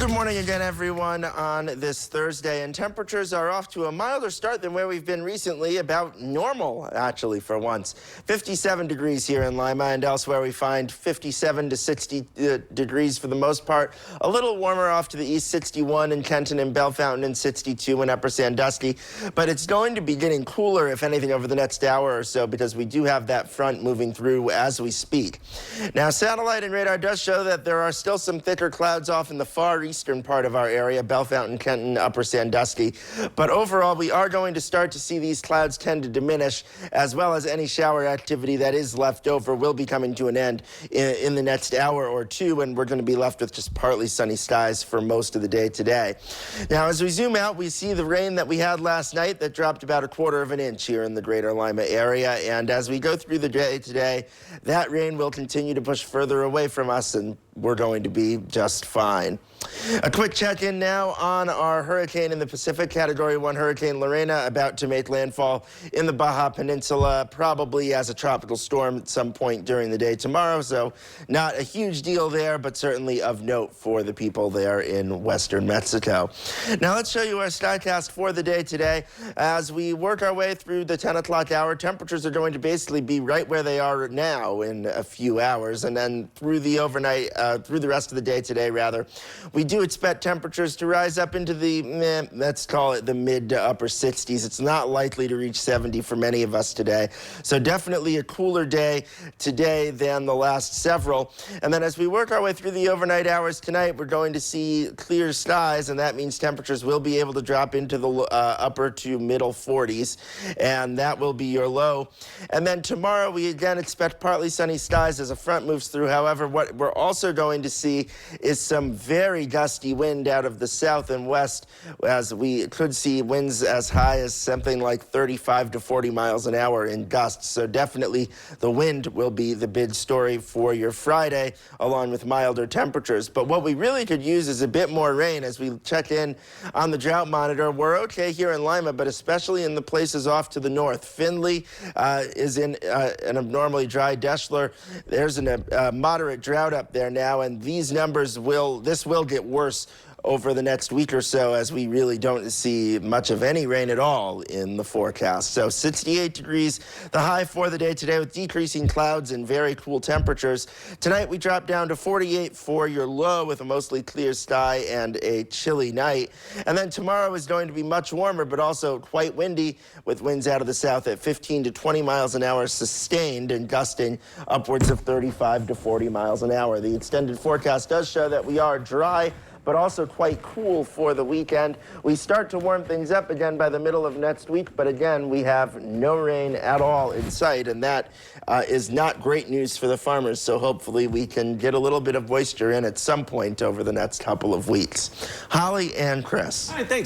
Good morning again, everyone, on this Thursday. And temperatures are off to a milder start than where we've been recently, about normal, actually, for once. 57 degrees here in Lima, and elsewhere we find 57 to 60 degrees for the most part. A little warmer off to the east, 61 in Kenton and Bell Fountain, and 62 in Upper Sandusky. But it's going to be getting cooler, if anything, over the next hour or so, because we do have that front moving through as we speak. Now, satellite and radar does show that there are still some thicker clouds off in the far eastern part of our area, Bell Fountain, Kenton, Upper Sandusky. But overall, we are going to start to see these clouds tend to diminish, as well as any shower activity that is left over will be coming to an end in the next hour or two, and we're going to be left with just partly sunny skies for most of the day today. Now, as we zoom out, we see the rain that we had last night that dropped about 1/4 of an inch here in the greater Lima area, and as we go through the day today, that rain will continue to push further away from us, and we're going to be just fine. A quick check-in now on our hurricane in the Pacific, Category 1 Hurricane Lorena, about to make landfall in the Baja Peninsula, probably as a tropical storm at some point during the day tomorrow. So not a huge deal there, but certainly of note for the people there in western Mexico. Now let's show you our skycast for the day today. As we work our way through the 10 o'clock hour, temperatures are going to basically be right where they are now in a few hours, and then through the overnight, through the rest of the day today, rather, we do expect temperatures to rise up into the, let's call it the mid to upper 60s. It's not likely to reach 70 for many of us today. So definitely a cooler day today than the last several. And then as we work our way through the overnight hours tonight, we're going to see clear skies, and that means temperatures will be able to drop into the upper to middle 40s, and that will be your low. And then tomorrow we again expect partly sunny skies as a front moves through. However, what we're also going to see is some very gusty wind out of the south and west, as we could see winds as high as something like 35 to 40 miles an hour in gusts. So definitely the wind will be the big story for your Friday, along with milder temperatures. But what we really could use is a bit more rain. As we check in on the drought monitor, we're okay here in Lima, but especially in the places off to the north. Findlay is in an abnormally dry Deschler. There's a moderate drought up there now, and these numbers will get worse over the next week or so, as we really don't see much of any rain at all in the forecast. So 68 degrees, the high for the day today, with decreasing clouds and very cool temperatures. Tonight we drop down to 48 for your low, with a mostly clear sky and a chilly night. And then tomorrow is going to be much warmer, but also quite windy, with winds out of the south at 15 to 20 miles an hour sustained, and gusting upwards of 35 to 40 miles an hour. The extended forecast does show that we are dry, but also quite cool for the weekend. We start to warm things up again by the middle of next week, but again, we have no rain at all in sight, and that is not great news for the farmers. So hopefully we can get a little bit of moisture in at some point over the next couple of weeks. Holly and Chris. All right, thanks.